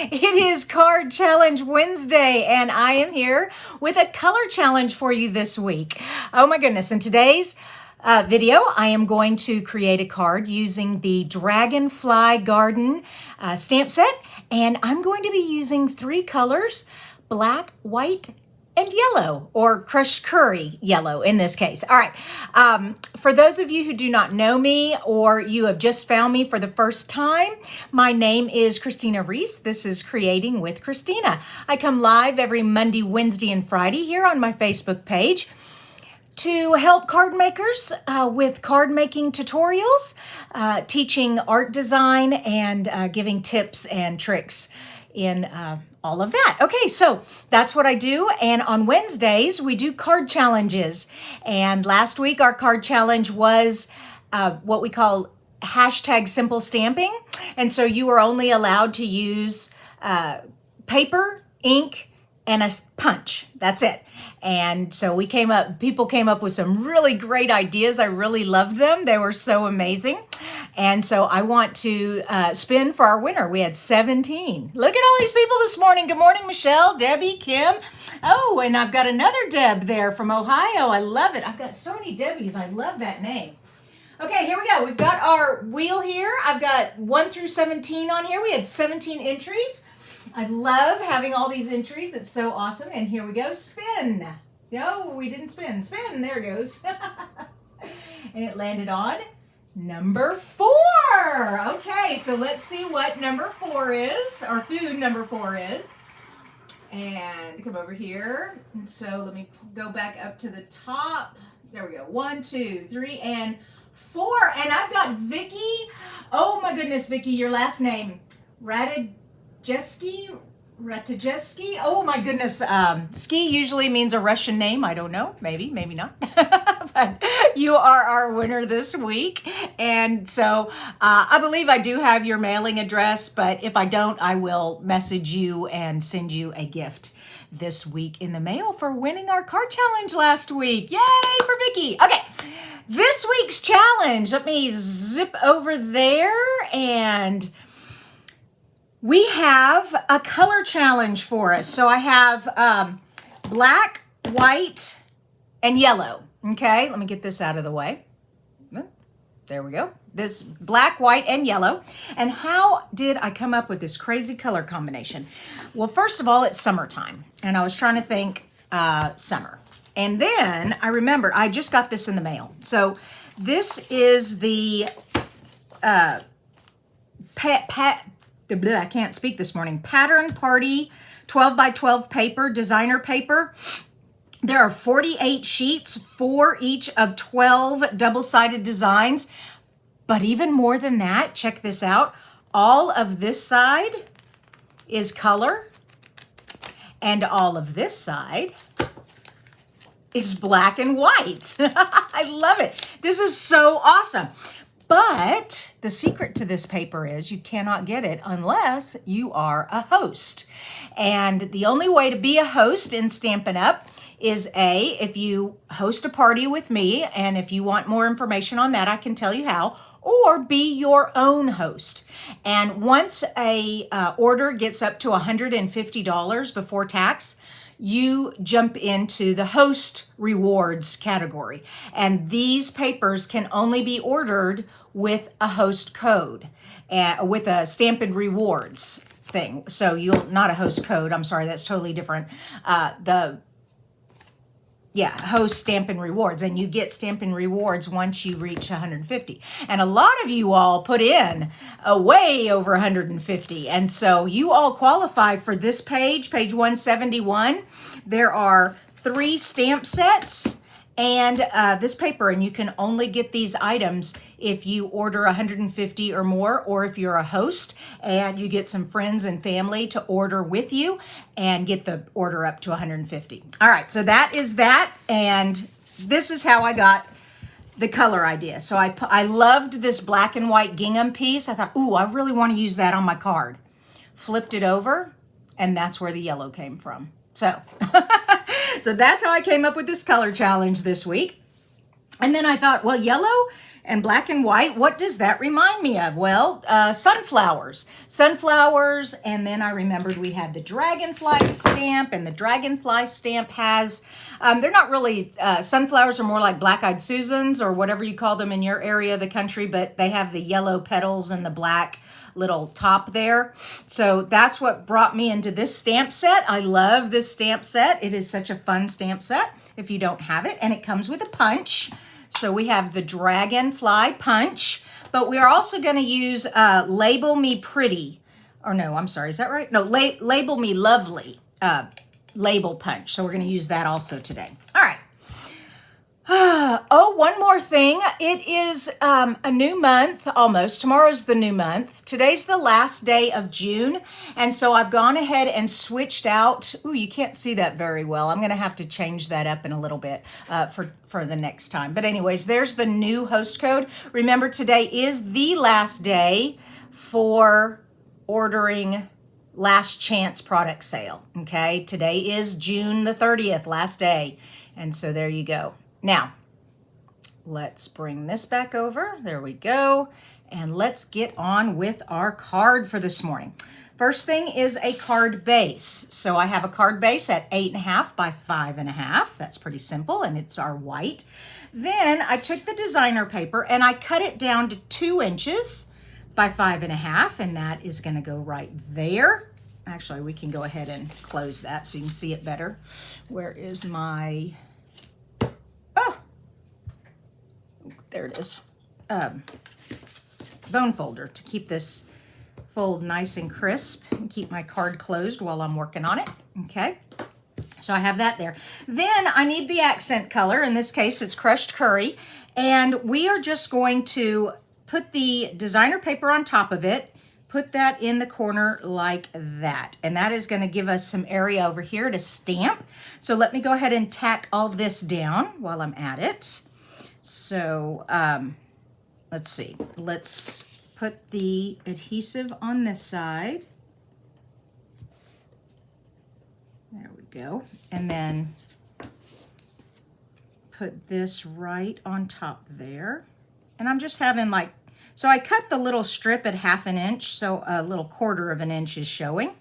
It is Card Challenge Wednesday, and I am here with a color challenge for you this week. Oh my goodness, in today's video, I am going to create a card using the Dragonfly Garden stamp set, and I'm going to be using 3 colors, black, white, and yellow, or crushed curry yellow in this case. All right, for those of you who do not know me or you have just found me for the first time, my name is Christina Reese. This is Creating with Christina. I come live every Monday, Wednesday, and Friday here on my Facebook page to help card makers with card making tutorials, teaching art design, and giving tips and tricks in all of that. Okay, so that's what I do. And on Wednesdays, we do card challenges. And last week, our card challenge was what we call hashtag simple stamping. And so you were only allowed to use paper, ink, and a punch. That's it. And so people came up with some really great ideas. I really loved them. They were so amazing. And so I want to spin for our winner. We had 17. Look at all these people this morning. Good morning, Michelle, Debbie, Kim. Oh, and I've got another Deb there from Ohio. I love it. I've got so many Debbies. I love that name. Okay, here we go. We've got our wheel here. I've got 1 through 17 on here. We had 17 entries. I love having all these entries. It's so awesome. And here we go. Spin. No, we didn't spin. Spin. There it goes. And it landed on number 4. Okay, so let's see what number 4 is, or who number 4 is. And come over here. And so let me go back up to the top. There we go. 1, 2, 3, and 4. And I've got Vicky. Oh my goodness, Vicky, your last name. Ratajeski. Oh my goodness. Ski usually means a Russian name. I don't know. Maybe not. But you are our winner this week. And so I believe I do have your mailing address, but if I don't, I will message you and send you a gift this week in the mail for winning our card challenge last week. Yay for Vicky. Okay. This week's challenge. Let me zip over there, and we have a color challenge for us. So I have black, white, and yellow. Okay, let me get this out of the way. There we go. This black, white, and yellow. And how did I come up with this crazy color combination? Well, first of all, it's summertime. And I was trying to think summer. And then I remembered I just got this in the mail. So this is the I can't speak this morning. Pattern Party 12 by 12 paper, designer paper. There are 48 sheets for each of 12 double-sided designs. But even more than that, check this out. All of this side is color, and all of this side is black and white. I love it. This is so awesome. But the secret to this paper is you cannot get it unless you are a host. And the only way to be a host in Stampin' Up! Is if you host a party with me, and if you want more information on that, I can tell you how, or be your own host. And once a order gets up to $150 before tax, you jump into the host rewards category. And these papers can only be ordered with a host code, with a Stampin' Rewards thing. So not a host code, I'm sorry, that's totally different. Host Stampin' Rewards, and you get Stampin' Rewards once you reach 150. And a lot of you all put in way over 150, and so you all qualify for this page 171. There are 3 stamp sets and this paper, and you can only get these items if you order 150 or more, or if you're a host and you get some friends and family to order with you and get the order up to 150. All right, so that is that, and this is how I got the color idea. So I loved this black and white gingham piece. I thought, ooh, I really want to use that on my card. Flipped it over, and that's where the yellow came from. So, so that's how I came up with this color challenge this week. And then I thought, well, yellow and black and white, what does that remind me of? Well, sunflowers. Sunflowers, and then I remembered we had the dragonfly stamp, and the dragonfly stamp has, they're not really, sunflowers are more like black-eyed Susans or whatever you call them in your area of the country, but they have the yellow petals and the black little top there. So that's what brought me into this stamp set. I love this stamp set. It is such a fun stamp set if you don't have it, and it comes with a punch. So we have the dragonfly punch, but we are also going to use Label Me Pretty, or no, I'm sorry, is that right? No, Label Me Lovely label punch. So we're going to use that also today. All right. Oh, one more thing. It is a new month, almost. Tomorrow's the new month. Today's the last day of June. And so I've gone ahead and switched out. Ooh, you can't see that very well. I'm going to have to change that up in a little bit for the next time. But anyways, there's the new host code. Remember, today is the last day for ordering last chance product sale. Okay, today is June the 30th, last day. And so there you go. Now, let's bring this back over. There we go. And let's get on with our card for this morning. First thing is a card base. So I have a card base at 8.5 by 5.5. That's pretty simple, and it's our white. Then I took the designer paper and I cut it down to 2 inches by 5.5, and that is going to go right there. Actually, we can go ahead and close that so you can see it better. Where is my... There it is, bone folder to keep this fold nice and crisp and keep my card closed while I'm working on it. Okay, so I have that there. Then I need the accent color. In this case, it's crushed curry. And we are just going to put the designer paper on top of it, put that in the corner like that. And that is going to give us some area over here to stamp. So let me go ahead and tack all this down while I'm at it. So let's see, let's put the adhesive on this side. There we go. And then put this right on top there. And I'm just having like, so I cut the little strip at 1/2 inch, so a little 1/4 inch is showing.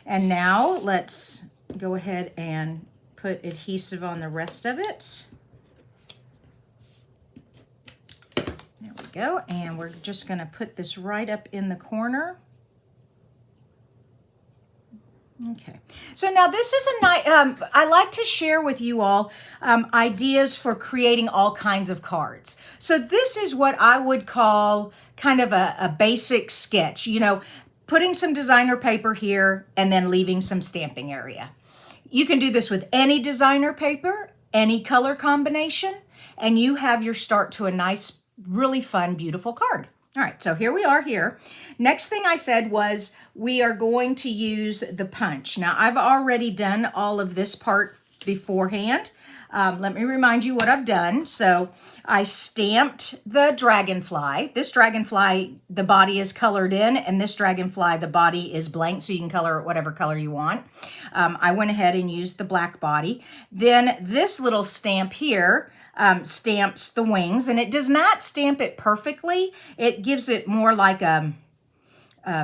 And now let's go ahead and put adhesive on the rest of it. There we go, and we're just going to put this right up in the corner. Okay, so now this is a nice, I like to share with you all ideas for creating all kinds of cards. So this is what I would call kind of a basic sketch, you know, putting some designer paper here and then leaving some stamping area. You can do this with any designer paper, any color combination, and you have your start to a nice, really fun, beautiful card. All right, so here we are here. Next thing I said was we are going to use the punch. Now, I've already done all of this part beforehand. Let me remind you what I've done. So I stamped the dragonfly. This dragonfly, the body is colored in, and this dragonfly, the body is blank, so you can color it whatever color you want. I went ahead and used the black body. Then this little stamp here, stamps the wings, and it does not stamp it perfectly. It gives it more like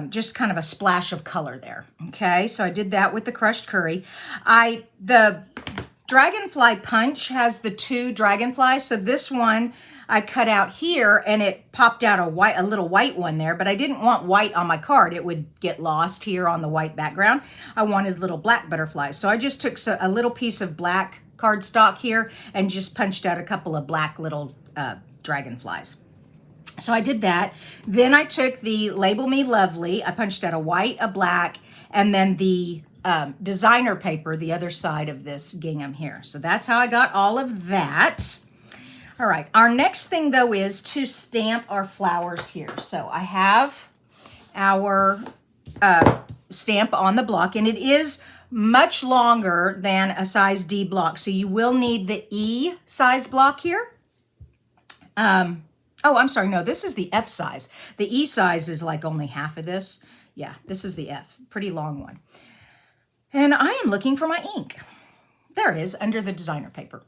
just kind of a splash of color there. Okay, so I did that with the crushed curry. The dragonfly punch has the 2 dragonflies, so this one I cut out here, and it popped out a little white one there, but I didn't want white on my card. It would get lost here on the white background. I wanted little black butterflies, so I just took a little piece of black cardstock here and just punched out a couple of black little dragonflies. So I did that. Then I took the Label Me Lovely. I punched out a white, a black, and then the designer paper, the other side of this gingham here. So that's how I got all of that. All right, our next thing though is to stamp our flowers here. So I have our stamp on the block, and it is much longer than a size D block. So you will need the E size block here. Oh, I'm sorry. No, this is the F size. The E size is like only half of this. Yeah, this is the F, pretty long one. And I am looking for my ink. There it is, under the designer paper.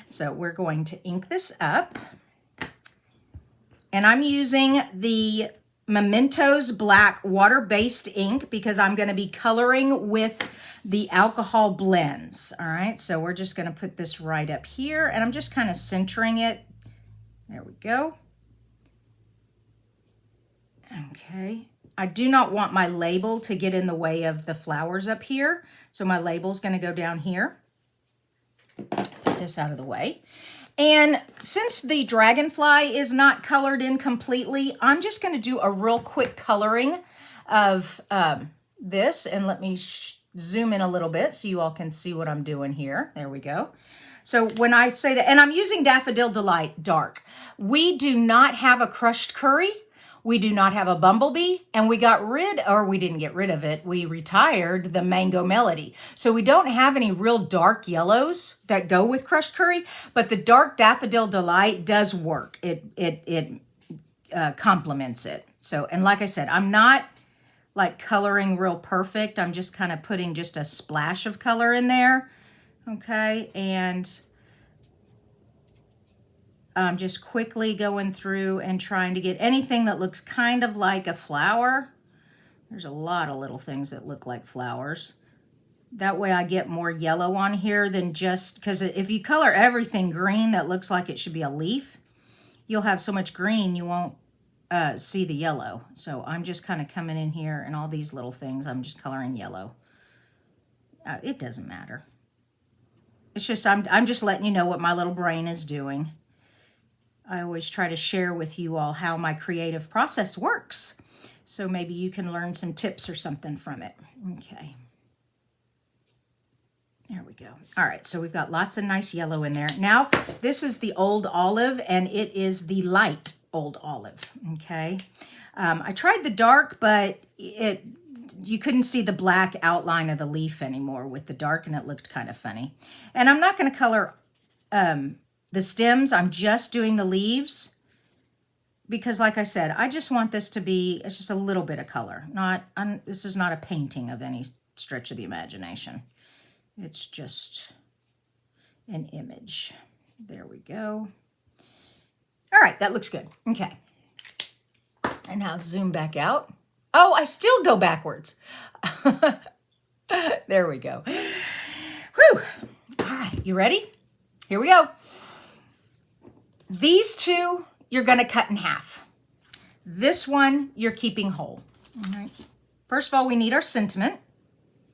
So we're going to ink this up. And I'm using the Mementos Black water-based ink because I'm going to be coloring with the alcohol blends. All right, so we're just going to put this right up here, and I'm just kind of centering it. There we go. Okay. I do not want my label to get in the way of the flowers up here, so my label's going to go down here. Put this out of the way. And since the dragonfly is not colored in completely, I'm just going to do a real quick coloring of this. And let me zoom in a little bit so you all can see what I'm doing here. There we go. So when I say that, and I'm using Daffodil Delight Dark, we do not have a crushed curry. We do not have a bumblebee, and we didn't get rid of it. We retired the mango melody. So we don't have any real dark yellows that go with crushed curry, but the dark Daffodil Delight does work. It complements it. So, and like I said, I'm not like coloring real perfect. I'm just kind of putting just a splash of color in there. Okay, and I'm just quickly going through and trying to get anything that looks kind of like a flower. There's a lot of little things that look like flowers. That way I get more yellow on here than just, because if you color everything green that looks like it should be a leaf, you'll have so much green you won't see the yellow. So I'm just kind of coming in here, and all these little things I'm just coloring yellow. It doesn't matter. It's just, I'm just letting you know what my little brain is doing. I always try to share with you all how my creative process works. So maybe you can learn some tips or something from it. Okay. There we go. All right, so we've got lots of nice yellow in there. Now, this is the Old Olive, and it is the light Old Olive, okay? I tried the dark, but you couldn't see the black outline of the leaf anymore with the dark, and it looked kind of funny. And I'm not going to color the stems. I'm just doing the leaves because, like I said, I just want this to be, it's just a little bit of color. This is not a painting of any stretch of the imagination. It's just an image. There we go. All right, that looks good. Okay. And now zoom back out. Oh, I still go backwards. There we go. Whew. All right, you ready? Here we go. These two, you're going to cut in half. This one, you're keeping whole. All right. First of all, we need our sentiment.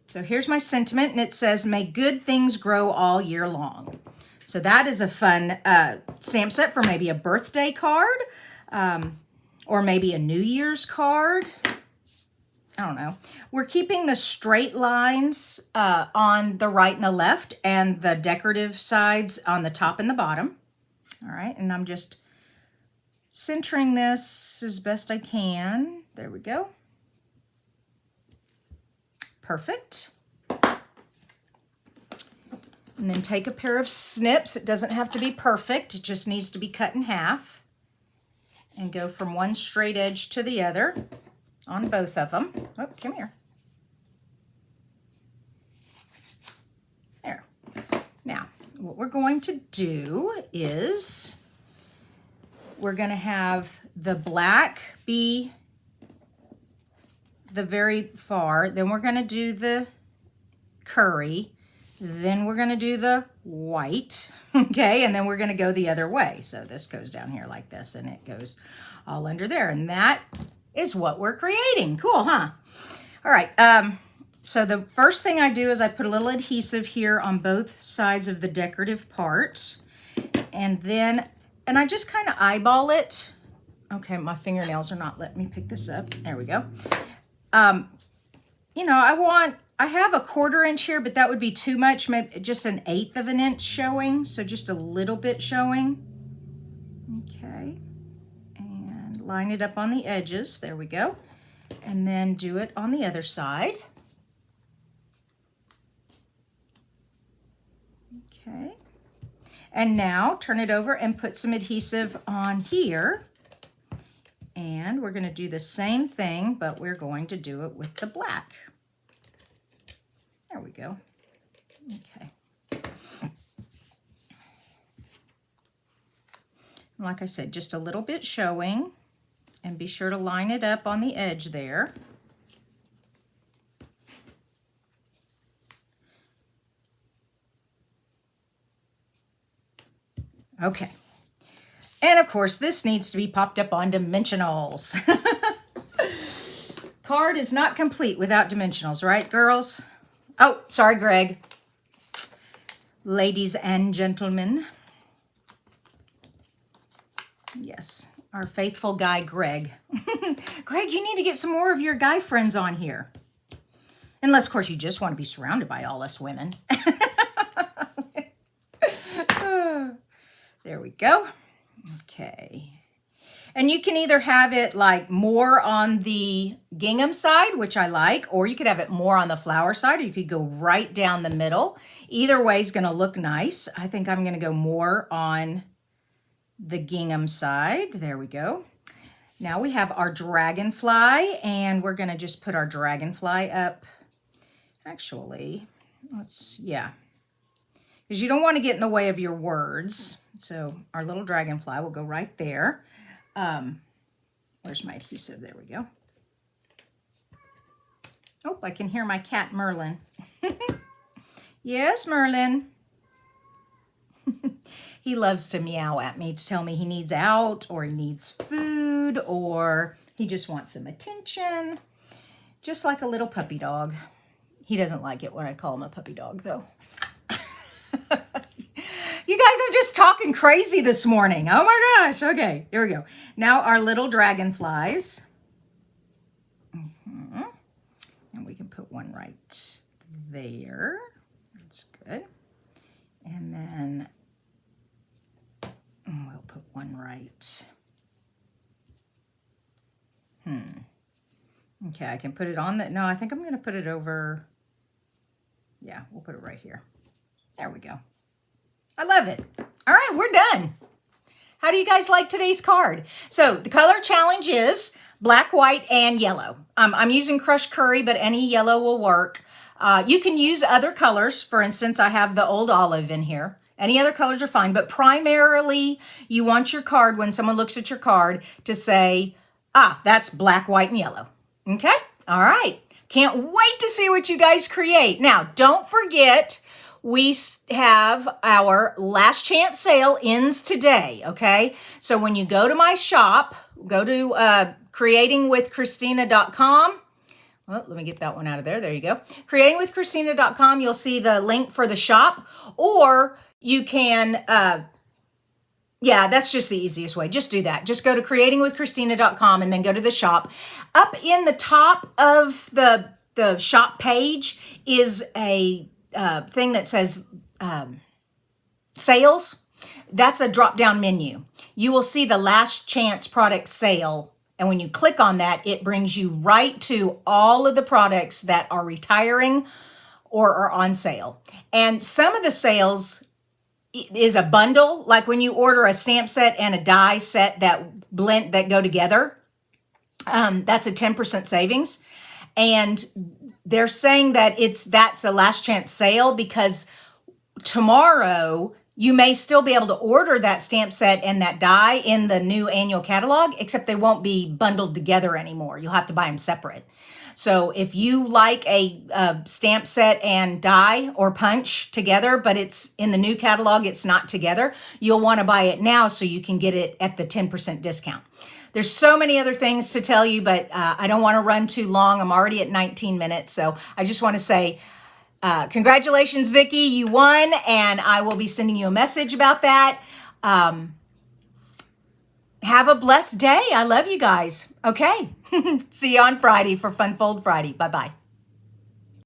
So here's my sentiment, and it says, "May good things grow all year long." So that is a fun stamp set for maybe a birthday card, or maybe a New Year's card. I don't know. We're keeping the straight lines on the right and the left, and the decorative sides on the top and the bottom. All right, and I'm just centering this as best I can. There we go. Perfect. And then take a pair of snips. It doesn't have to be perfect. It just needs to be cut in half. And go from one straight edge to the other on both of them. Oh, come here. There. Now, what we're going to do is we're going to have the black be the very far, then we're going to do the curry, then we're going to do the white, okay, and then we're going to go the other way. So this goes down here like this, and it goes all under there, and that is what we're creating. Cool, huh? All right, so the first thing I do is I put a little adhesive here on both sides of the decorative part, and I just kind of eyeball it. Okay, my fingernails are not letting me pick this up. There we go. You know, I have a 1/4 inch here, but that would be too much, maybe just an 1/8 of an inch showing, so just a little bit showing. Okay, and line it up on the edges, there we go, and then do it on the other side. Okay, and now turn it over and put some adhesive on here. And we're going to do the same thing, but we're going to do it with the black. There we go. Okay. Like I said, just a little bit showing, and be sure to line it up on the edge there. Okay. And of course, this needs to be popped up on dimensionals. Card is not complete without dimensionals, right, girls? Oh, sorry, Greg. Ladies and gentlemen. Yes, our faithful guy, Greg. Greg, you need to get some more of your guy friends on here. Unless, of course, you just want to be surrounded by all us women. There we go. Okay. And you can either have it like more on the gingham side, which I like, or you could have it more on the flower side, or you could go right down the middle. Either way is going to look nice. I think I'm going to go more on the gingham side. There we go. Now we have our dragonfly, and we're going to just put our dragonfly up. Actually, yeah. Because you don't want to get in the way of your words. So our little dragonfly will go right there. Where's my adhesive? There we go. Oh, I can hear my cat Merlin. Yes, Merlin. He loves to meow at me to tell me he needs out, or he needs food, or he just wants some attention. Just like a little puppy dog. He doesn't like it when I call him a puppy dog, though. You guys are just talking crazy this morning. Oh my gosh. Okay, here we go. Now our little dragonflies. And we can put one right there. That's good. And then we'll put one right. Okay, I can put it on the, no, I think I'm going to put it over. Yeah, we'll put it right here. There we go. I love it. All right, we're done. How do you guys like today's card? So the color challenge is black, white, and yellow. I'm using crushed curry, but any yellow will work. You can use other colors. For instance, I have the old olive in here. Any other colors are fine, but primarily you want your card, when someone looks at your card, to say, ah, that's black, white, and yellow. Okay? All right. Can't wait to see what you guys create. Now, don't forget, we have our last chance sale ends today, okay? So when you go to my shop, go to creatingwithchristina.com. Well, let me get that one out of there. There you go. Creatingwithchristina.com, you'll see the link for the shop, or you can, yeah, that's just the easiest way. Just do that. Just go to creatingwithchristina.com and then go to the shop. Up in the top of the shop page is a thing that says sales. That's a drop-down menu. You will see the last chance product sale, and when you click on that, it brings you right to all of the products that are retiring or are on sale. And some of the sales is a bundle, like when you order a stamp set and a die set that blend that go together. That's a 10% savings. And they're saying that that's a last chance sale because tomorrow you may still be able to order that stamp set and that die in the new annual catalog, except they won't be bundled together anymore. You'll have to buy them separate. So if you like a stamp set and die or punch together, but it's in the new catalog, it's not together, you'll want to buy it now so you can get it at the 10% discount. There's so many other things to tell you, but I don't want to run too long. I'm already at 19 minutes. So I just want to say, congratulations, Vicki, you won. And I will be sending you a message about that. Have a blessed day. I love you guys. Okay. See you on Friday for Fun Fold Friday. Bye-bye.